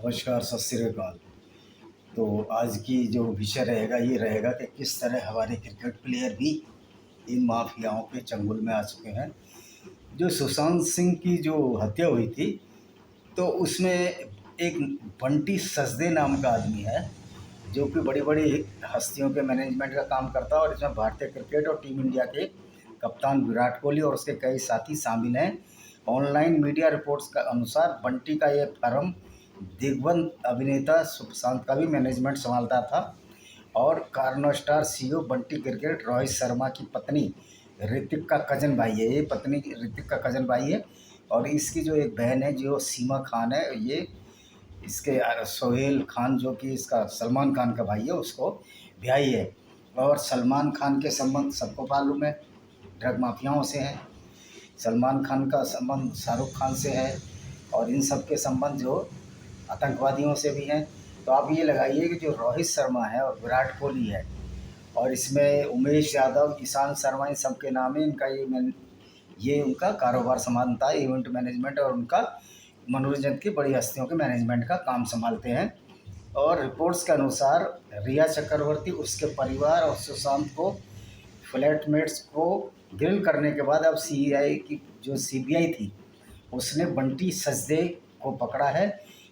नमस्कार, सत श्री अकाल। तो आज की जो विषय रहेगा ये रहेगा कि किस तरह हमारे क्रिकेट प्लेयर भी इन माफियाओं के चंगुल में आ चुके हैं। जो सुशांत सिंह की जो हत्या हुई थी, तो उसमें एक बंटी सचदे नाम का आदमी है, जो कि बड़ी बड़ी हस्तियों के मैनेजमेंट का काम करता है। और इसमें भारतीय क्रिकेट और टीम इंडिया के कप्तान विराट कोहली और उसके कई साथी शामिल हैं। ऑनलाइन मीडिया रिपोर्ट्स का अनुसार बंटी का ये फर्म दिग्गज अभिनेता सुशांत का भी मैनेजमेंट संभालता था। और Cornerstone CEO Bunty cricket Rohit Sharma की पत्नी ऋतिक का कजन भाई है। ये पत्नी ऋतिक का कजन भाई है। और इसकी जो एक बहन है जो सीमा खान है, ये इसके सोहेल खान जो कि इसका सलमान खान का भाई है, उसको ब्याही है। और सलमान खान के संबंध सबको मालूम है, ड्रग माफियाओं से हैं। सलमान खान का संबंध शाहरुख खान से है और इन सब के संबंध जो आतंकवादियों से भी हैं। तो आप ये लगाइए कि जो रोहित शर्मा है और विराट कोहली है और इसमें उमेश यादव, ईशांत शर्मा, इन सब के नाम है। इनका ये उनका कारोबार संभालता है, इवेंट मैनेजमेंट, और उनका मनोरंजन की बड़ी हस्तियों के मैनेजमेंट का काम संभालते हैं। और रिपोर्ट्स के अनुसार रिया चक्रवर्ती, उसके परिवार और सुशांत को फ्लैटमेट्स को ग्रिल करने के बाद अब सीआई की जो सीबीआई थी उसने बंटी सचदे को पकड़ा है।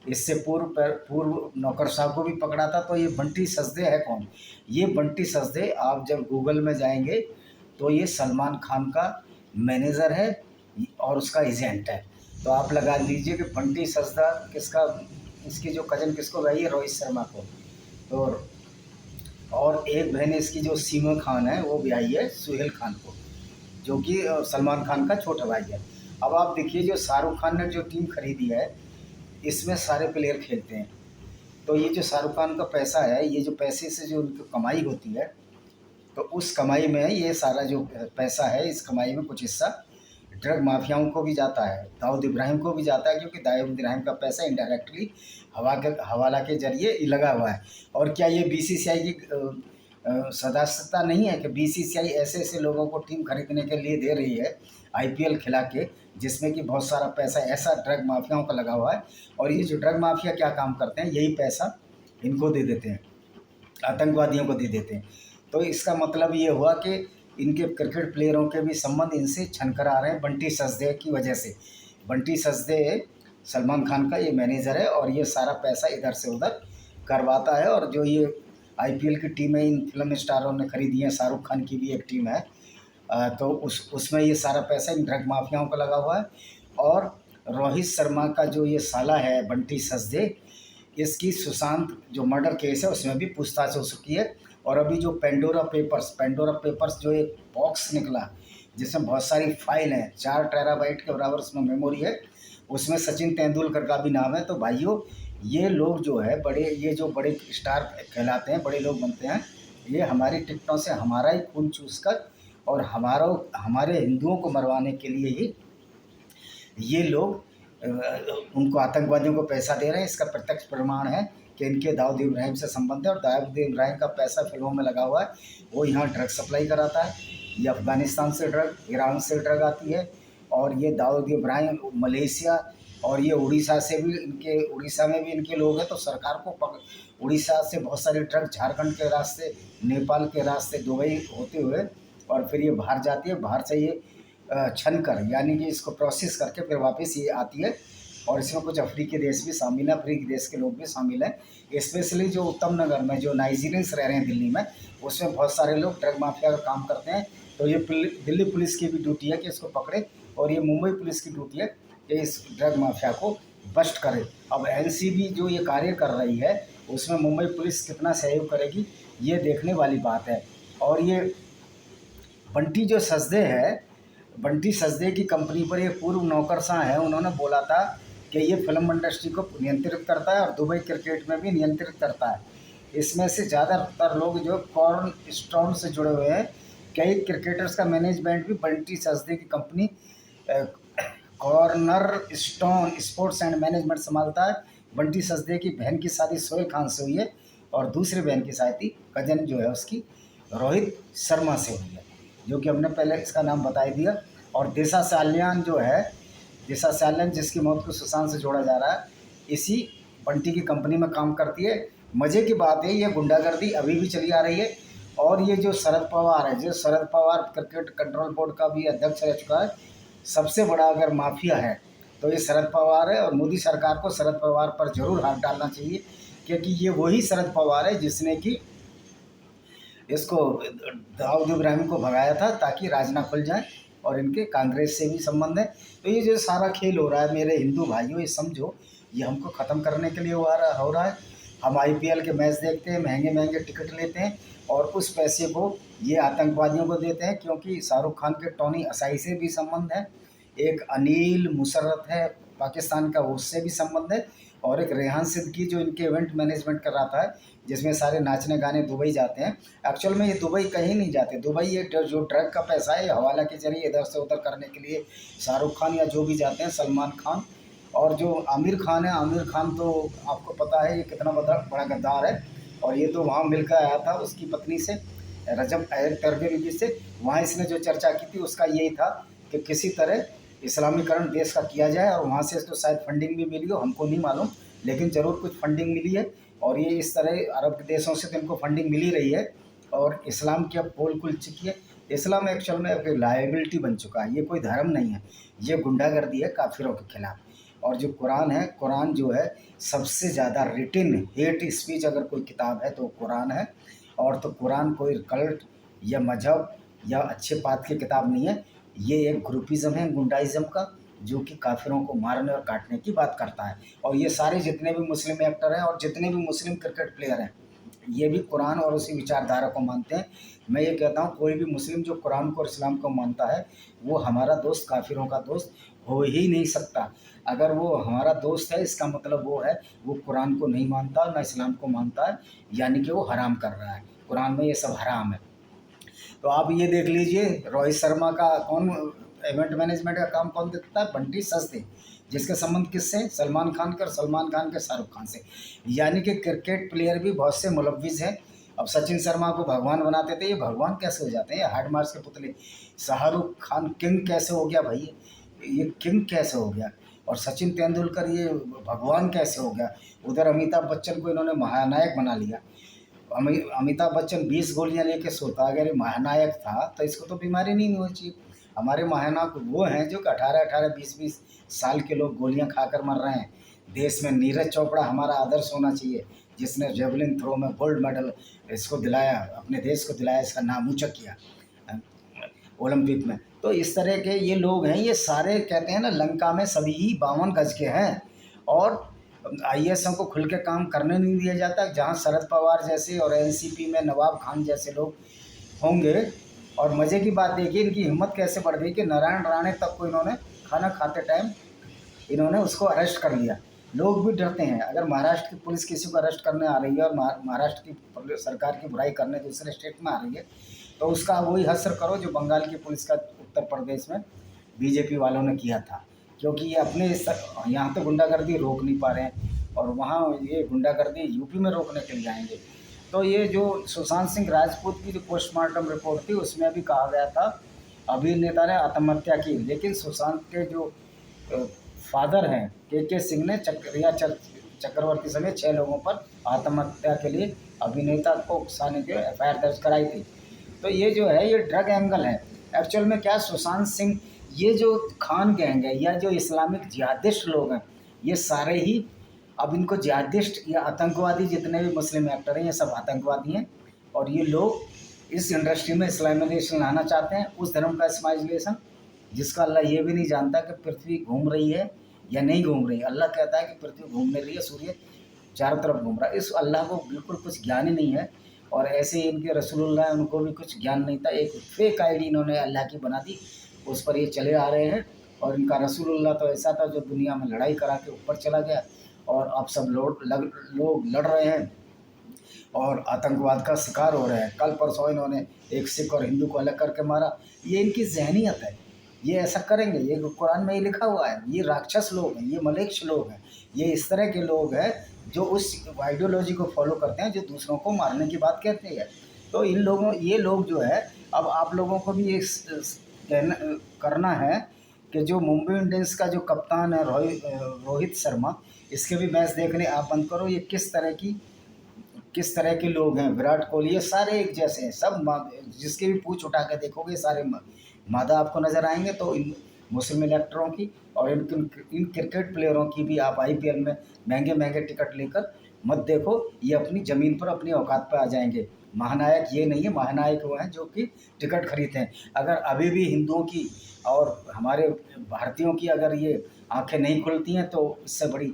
इससे पूर्व नौकरशाह को भी पकड़ा था। तो ये बंटी सचदे है कौन? ये बंटी सचदे आप जब गूगल में जाएंगे तो ये सलमान खान का मैनेजर है और उसका एजेंट है। तो आप लगा लीजिए कि बंटी सचदा किसका, इसकी जो कजन किसको भाई है? रोहित शर्मा को। तो और एक बहन इसकी जो सीमा खान है वो ब्याही है सुहेल खान को, जो कि सलमान खान का छोटा भाई है। अब आप देखिए, जो शाहरुख खान ने जो टीम खरीदी है इसमें सारे प्लेयर खेलते हैं। तो ये जो शाहरुख खान का पैसा है, ये जो पैसे से जो उनकी कमाई होती है, तो उस कमाई में ये सारा जो पैसा है, इस कमाई में कुछ हिस्सा ड्रग माफियाओं को भी जाता है, दाऊद इब्राहिम को भी जाता है, क्योंकि दाऊद इब्राहिम का पैसा इनडायरेक्टली हवाला के जरिए लगा हुआ है। और क्या ये बीसीसीआई की सदस्यता नहीं है कि बीसीसीआई ऐसे ऐसे लोगों को टीम खरीदने के लिए दे रही है आईपीएल खिला के, जिसमें कि बहुत सारा पैसा ऐसा ड्रग माफियाओं का लगा हुआ है। और ये जो ड्रग माफिया क्या काम करते हैं, यही पैसा इनको दे देते हैं, आतंकवादियों को दे देते हैं। तो इसका मतलब ये हुआ कि इनके क्रिकेट प्लेयरों के भी संबंध इनसे छनकर आ रहे हैं बंटी सचदे की वजह से। बंटी सचदे सलमान खान का ये मैनेजर है और ये सारा पैसा इधर से उधर करवाता है। और जो ये आईपीएल की टीमें इन फिल्म स्टारों ने खरीदी हैं, शाहरुख खान की भी एक टीम है, तो उसमें ये सारा पैसा इन ड्रग माफियाओं का लगा हुआ है। और रोहित शर्मा का जो ये साला है बंटी सचदे, इसकी सुशांत जो मर्डर केस है उसमें भी पूछताछ हो चुकी है। और अभी जो पेंडोरा पेपर्स जो एक बॉक्स निकला जिसमें बहुत सारी फाइल हैं, 4 टेराबाइट के बराबर उसमें मेमोरी है, उसमें सचिन तेंदुलकर का भी नाम है। तो भाइयों, ये लोग जो है ये जो बड़े स्टार कहलाते हैं, बड़े लोग बनते हैं, ये हमारी टिकटों से हमारा ही खून चूस कर और हमारे हिंदुओं को मरवाने के लिए ही ये लोग उनको आतंकवादियों को पैसा दे रहे हैं। इसका प्रत्यक्ष प्रमाण है कि इनके दाऊद इब्राहिम से संबंध है। और दाऊद इब्राहिम का पैसा फिल्मों में लगा हुआ है, वो यहाँ ड्रग सप्लाई कराता है। ये अफ़गानिस्तान से ड्रग, ईरान से ड्रग आती है। और ये दाऊद इब्राहिम मलेशिया और ये उड़ीसा से भी, उड़ीसा में भी इनके लोग हैं। तो सरकार को उड़ीसा से बहुत सारी ड्रग झारखंड के रास्ते, नेपाल के रास्ते, दुबई होते हुए और फिर ये बाहर जाती है। बाहर से ये छन कर, यानी कि इसको प्रोसेस करके फिर वापस ये आती है। और इसमें कुछ अफ्रीकी देश भी शामिल हैं, अफ्रीकी देश के लोग भी शामिल हैं। स्पेशली जो उत्तम नगर में जो नाइजीरियंस रह रहे हैं दिल्ली में, उसमें बहुत सारे लोग ड्रग माफिया का काम करते हैं। तो ये दिल्ली पुलिस की भी ड्यूटी है कि इसको पकड़े, और ये मुंबई पुलिस की ड्यूटी है कि इस ड्रग माफिया को बस्ट करे। अब एनसीबी जो ये कार्य कर रही है उसमें मुंबई पुलिस कितना सहयोग करेगी, ये देखने वाली बात है। और ये बंटी जो सचदे है, बंटी सचदे की कंपनी पर ये पूर्व नौकरशाह है। उन्होंने बोला था कि ये फिल्म इंडस्ट्री को नियंत्रित करता है और दुबई क्रिकेट में भी नियंत्रित करता है। इसमें से ज़्यादातर लोग जो कॉर्न स्टोन से जुड़े हुए हैं, कई क्रिकेटर्स का मैनेजमेंट भी बंटी सचदे की company corner stone sports and management संभालता है। बंटी सचदे की बहन की शादी सोहेल खान से हुई है और दूसरी बहन की शादी कजन जो है उसकी रोहित शर्मा से हुई है, जो कि हमने पहले इसका नाम बता ही दिया। और दिशा सालियान जो है, दिशा सालियान जिसकी मौत को सुशांत से जोड़ा जा रहा है, इसी बंटी की कंपनी में काम करती है। मज़े की बात है, ये गुंडागर्दी अभी भी चली आ रही है। और ये जो शरद पवार है, जो Sharad Pawar cricket control board का भी अध्यक्ष रह चुका है, सबसे बड़ा अगर माफिया है तो ये शरद पवार है। और मोदी सरकार को शरद पवार पर जरूर हाथ डालना चाहिए, क्योंकि ये वही शरद पवार है जिसने कि इसको दाऊद इब्राहिम को भगाया था ताकि राज ना खुल जाए, और इनके कांग्रेस से भी संबंध है। तो ये जो सारा खेल हो रहा है मेरे हिंदू भाइयों, ये समझो ये हमको ख़त्म करने के लिए हो रहा है। हम आईपीएल के मैच देखते हैं, महंगे महंगे टिकट लेते हैं और उस पैसे को ये आतंकवादियों को देते हैं, क्योंकि शाहरुख खान के टोनी असाई से भी संबंध है, एक अनिल मुशर्रफ है पाकिस्तान का, उससे भी संबंध है, और एक रेहान सिद्दीकी जो इनके इवेंट मैनेजमेंट कर रहा था, जिसमें सारे नाचने गाने दुबई जाते हैं। एक्चुअल में ये दुबई कहीं नहीं जाते, दुबई ये जो ड्रग का पैसा है हवाला के जरिए इधर से उधर करने के लिए शाहरुख खान या जो भी जाते हैं, सलमान खान और जो आमिर खान है, आमिर खान तो आपको पता है ये कितना बड़ा गद्दार है। और ये तो वहाँ मिलकर आया था उसकी पत्नी से, रजब तर्गेवी से। वहाँ इसने जो चर्चा की थी उसका यही था कि किसी तरह इस्लामीकरण देश का किया जाए, और वहाँ से इसको शायद फंडिंग भी मिली हो, हमको नहीं मालूम, लेकिन ज़रूर कुछ फंडिंग मिली है। और ये इस तरह अरब के देशों से तो इनको फंडिंग मिली रही है। और इस्लाम की अब पोल खुल चुकी है। इस्लाम एक्चुअल में एक लायबिलिटी बन चुका है, ये कोई धर्म नहीं है, ये गुंडागर्दी है काफिरों के खिलाफ। और जो कुरान है, कुरान जो है सबसे ज़्यादा रिटिन हेट स्पीच अगर कोई किताब है तो कुरान है। और तो कुरान कोई कल्ट या मजहब या अच्छे पात की किताब नहीं है, ये एक ग्रुपिज़म है, गुंडाइज़म का, जो कि काफिरों को मारने और काटने की बात करता है। और ये सारे जितने भी मुस्लिम एक्टर हैं और जितने भी मुस्लिम क्रिकेट प्लेयर हैं, ये भी कुरान और उसी विचारधारा को मानते हैं। मैं ये कहता हूँ कोई भी मुस्लिम जो कुरान को और इस्लाम को मानता है वो हमारा दोस्त, काफिरों का दोस्त हो ही नहीं सकता। अगर वो हमारा दोस्त है इसका मतलब वो है वो कुरान को नहीं मानता ना इस्लाम को मानता है, यानी कि वो हराम कर रहा है। कुरान में ये सब हराम है। तो आप ये देख लीजिए, रोहित शर्मा का कौन इवेंट मैनेजमेंट का काम कौन देखता है? बंटी सस्ते, जिसके संबंध किससे? सलमान खान के, और सलमान खान के शाहरुख खान से। यानी कि क्रिकेट प्लेयर भी बहुत से मुलव्विज़ हैं। अब सचिन शर्मा को भगवान बनाते थे, ये भगवान कैसे हो जाते हैं? ये हार्ड मार्क्स के पुतले। शाहरुख खान किंग कैसे हो गया भाई? ये किंग कैसे हो गया? और सचिन तेंदुलकर ये भगवान कैसे हो गया? उधर अमिताभ बच्चन को इन्होंने महानायक बना लिया। अमिताभ बच्चन 20 गोलियां लेके सोता, अगर ये महानायक था तो इसको तो बीमारी नहीं होनी चाहिए। हमारे महानायक वो हैं जो कि 18-18, 20-20 साल के लोग गोलियां खाकर मर रहे हैं। देश में नीरज चोपड़ा हमारा आदर्श होना चाहिए, जिसने जेवलिन थ्रो में गोल्ड मेडल इसको दिलाया, अपने देश को दिलाया, इसका नाम ऊँचा किया ओलंपिक में। तो इस तरह के ये लोग हैं, ये सारे कहते हैं ना लंका में सभी 52 गज के हैं। और आईएएसओं को खुल के काम करने नहीं दिया जाता। जहाँ शरद पवार जैसे और एनसीपी में नवाब खान जैसे लोग होंगे। और मज़े की बात देखिए इनकी हिम्मत कैसे बढ़ गई कि नारायण राणे तक को इन्होंने खाना खाते टाइम इन्होंने उसको अरेस्ट कर लिया। लोग भी डरते हैं। अगर महाराष्ट्र की पुलिस किसी को अरेस्ट करने आ रही है और महाराष्ट्र की सरकार की बुराई करने दूसरे स्टेट में आ रही है, तो उसका वही हश्र करो जो बंगाल की पुलिस का उत्तर प्रदेश में बीजेपी वालों ने किया था। क्योंकि ये अपने यहाँ तो गुंडागर्दी रोक नहीं पा रहे हैं, और वहाँ ये गुंडागर्दी यूपी में रोकने के लिए आएंगे। तो ये जो सुशांत सिंह राजपूत की जो पोस्टमार्टम रिपोर्ट थी उसमें भी कहा गया था अभिनेता ने आत्महत्या की, लेकिन सुशांत के जो फादर हैं के सिंह ने चक्रवर्ती समेत 6 लोगों पर आत्महत्या के लिए अभिनेता को उकसाने के एफआईआर दर्ज कराई थी। तो ये जो है ये ड्रग एंगल है। एक्चुअल में क्या सुशांत सिंह, ये जो खान गैंग है या जो इस्लामिक जिहादिस्ट लोग हैं, ये सारे ही अब इनको जिहादिस्ट या आतंकवादी, जितने भी मुस्लिम एक्टर हैं ये सब आतंकवादी हैं। और ये लोग इस इंडस्ट्री में इस्लामाइजेशन लाना चाहते हैं, उस धर्म का इस्लामाइजेशन जिसका अल्लाह ये भी नहीं जानता कि पृथ्वी घूम रही है या नहीं घूम रही है। अल्लाह कहता है कि पृथ्वी घूमने रही है, सूर्य चारों तरफ घूम रहा है। इस अल्लाह को बिल्कुल कुछ ज्ञान ही नहीं है। और ऐसे ही इनके रसूलुल्लाह, उनको भी कुछ ज्ञान नहीं था। एक फेक आईडी इन्होंने अल्लाह की बना दी, उस पर ये चले आ रहे हैं। और इनका रसूलुल्लाह तो ऐसा था जो दुनिया में लड़ाई करा के ऊपर चला गया, और अब सब लोग लड़ रहे हैं और आतंकवाद का शिकार हो रहे हैं। कल परसों इन्होंने एक सिख और हिंदू को अलग करके मारा। ये इनकी जहनीत है, ये ऐसा करेंगे, ये कुरान में ही लिखा हुआ है। ये राक्षस लोग हैं, ये मलेच्छ लोग हैं, ये इस तरह के लोग हैं जो उस आइडियोलॉजी को फॉलो करते हैं जो दूसरों को मारने की बात कहते हैं। तो ये लोग जो है, अब आप लोगों को भी ये करना है कि जो मुंबई इंडियंस का जो कप्तान है रोहित शर्मा, इसके भी मैच देखने आप बंद करो। ये किस तरह के लोग हैं, विराट कोहली, ये सारे एक जैसे हैं सब। जिसकी भी पूछ उठा के देखोगे सारे मादा आपको नज़र आएंगे। तो इन मुस्लिम इलेक्टरों की और इन क्रिकेट प्लेयरों की भी आप आईपीएल में महंगे महंगे टिकट लेकर मत देखो। ये अपनी ज़मीन पर अपनी औकात पर आ जाएंगे। महानायक ये नहीं है, महानायक वो हैं जो कि टिकट खरीदते हैं। अगर अभी भी हिंदुओं की और हमारे भारतीयों की अगर ये आंखें नहीं खुलती हैं तो इससे बड़ी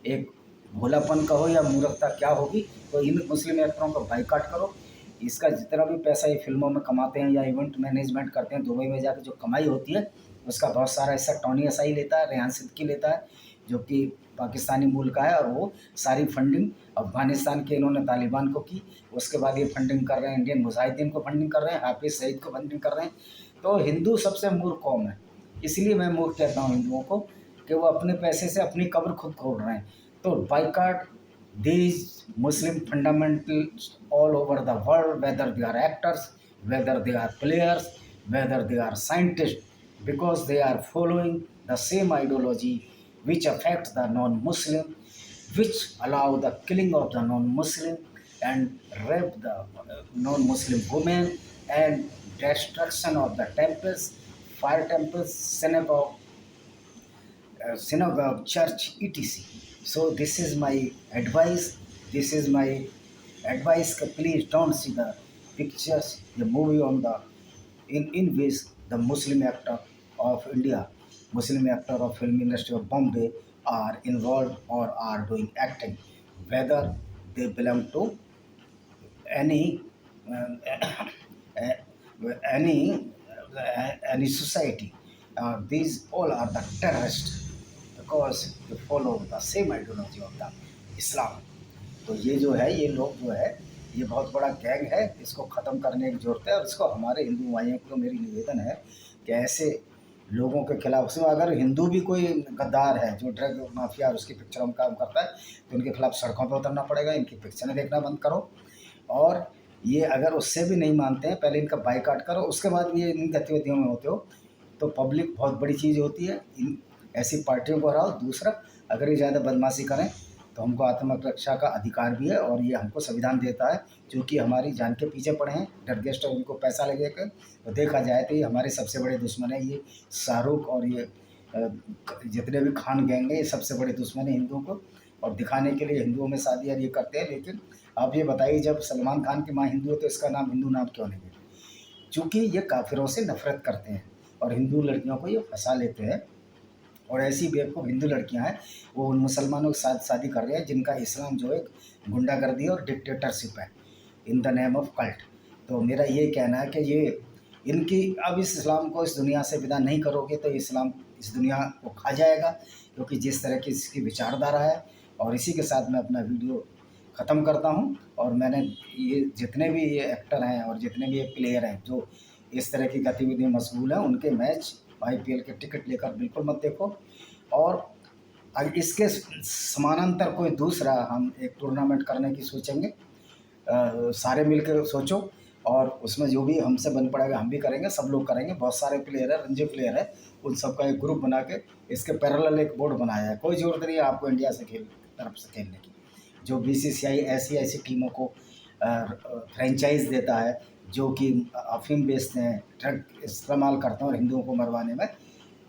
एक भोलापन कहो या मूर्खता क्या होगी। तो इन मुस्लिम एक्टरों को बाइकाट करो। इसका जितना भी पैसा ये फिल्मों में कमाते हैं या इवेंट मैनेजमेंट करते हैं, दुबई में जाकर जो कमाई होती है उसका बहुत सारा हिस्सा टोनी असाई लेता है, रेहान सिद्दीकी लेता है, जो कि पाकिस्तानी मूल का है। और वो सारी फंडिंग अफ़गानिस्तान के इन्होंने तालिबान को की। उसके बाद ये फंडिंग कर रहे हैं, इंडियन मुजाहिदीन को फंडिंग कर रहे हैं, हाफिज़ सईद को फंडिंग कर रहे हैं। तो हिंदू सबसे मूर्ख कौम है। इसलिए मैं मूर्ख कहता हूँ हिंदुओं को कि वो अपने पैसे से अपनी कब्र खुद खोद रहे हैं। तो boycott these Muslim fundamentals all over the world, whether they are actors, whether they are players, whether they are scientists, because they are following the same ideology which affects the non-Muslim, which allow the killing of the non-Muslim and rape the non-Muslim women and destruction of the temples, fire temples, synagogue, church, etc. So this is my advice. This is my advice. Please don't see the pictures, the movie on the in which the Muslim actor of India, Muslim actor of film industry of Bombay are involved or are doing acting, whether they belong to any uh, any any society. These all are the terrorists because they follow the same ideology of the Islam. तो ये जो है, ये लोग जो है, ये बहुत बड़ा गैंग है। इसको ख़त्म करने की ज़रूरत है। और इसको हमारे हिंदू भाइयों को मेरी निवेदन है कि ऐसे लोगों के खिलाफ, उसमें अगर हिंदू भी कोई गद्दार है जो ड्रग माफिया और उसकी पिक्चरों में काम करता है तो उनके खिलाफ सड़कों पर उतरना पड़ेगा। इनकी पिक्चरें देखना बंद करो। और ये अगर उससे भी नहीं मानते हैं, पहले इनका बाइकाट करो, उसके बाद ये इन गतिविधियों में होते हो तो पब्लिक बहुत बड़ी चीज़ होती है। इन ऐसी पार्टियों को हराओ। दूसरा, अगर ये ज़्यादा बदमाशी करें तो हमको आत्मरक्षा का अधिकार भी है और ये हमको संविधान देता है, जो कि हमारी जान के पीछे पड़े हैं डरगेस्ट और उनको पैसा लगेगा। तो देखा जाए तो ये हमारे सबसे बड़े दुश्मन है। ये शाहरुख और ये जितने भी खान गैंग हैं, ये सबसे बड़े दुश्मन है हिंदुओं को। और दिखाने के लिए हिंदुओं में शादियाँ ये करते हैं। लेकिन आप ये बताइए, जब सलमान खान की माँ हिंदू है तो इसका नाम हिंदू नाम क्यों नहीं है? चूँकि ये काफिरों से नफरत करते हैं और हिंदू लड़कियों को ये फंसा लेते हैं। और ऐसी बेवकूफ़ हिंदू लड़कियां हैं, वो उन मुसलमानों के साथ शादी कर रहे हैं जिनका इस्लाम जो है गुंडागर्दी और डिक्टेटरशिप है, in the name of cult. तो मेरा ये कहना है कि ये इनकी अब इस इस्लाम को इस दुनिया से विदा नहीं करोगे तो इस्लाम इस दुनिया को खा जाएगा, क्योंकि जिस तरह की इसकी विचारधारा है। और इसी के साथ मैं अपना वीडियो ख़त्म करता हूँ। और मैंने ये जितने भी ये एक्टर हैं और जितने भी ये प्लेयर हैं जो इस तरह की गतिविधि में मशगूल हैं, उनके मैच आईपीएल के टिकट लेकर बिल्कुल मत देखो। और इसके समानांतर कोई दूसरा हम एक टूर्नामेंट करने की सोचेंगे। सारे मिलकर सोचो और उसमें जो भी हमसे बन पड़ेगा हम भी करेंगे, सब लोग करेंगे। बहुत सारे प्लेयर है, रणजी प्लेयर है, उन सब का एक ग्रुप बना के इसके पैरेलल एक बोर्ड बनाया है। कोई ज़रूरत नहीं है आपको इंडिया से तरफ से खेलने की। जो बीसीसीआई ऐसी ऐसी टीमों को फ्रेंचाइज देता है जो कि अफीम बेचते हैं, ड्रग इस्तेमाल करते हैं और हिंदुओं को मरवाने में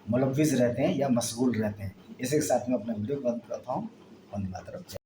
मुलव्विज़ रहते हैं या मशगूल रहते हैं। इसी के साथ मैं अपना वीडियो बंद करता हूँ। वंदे मातरम।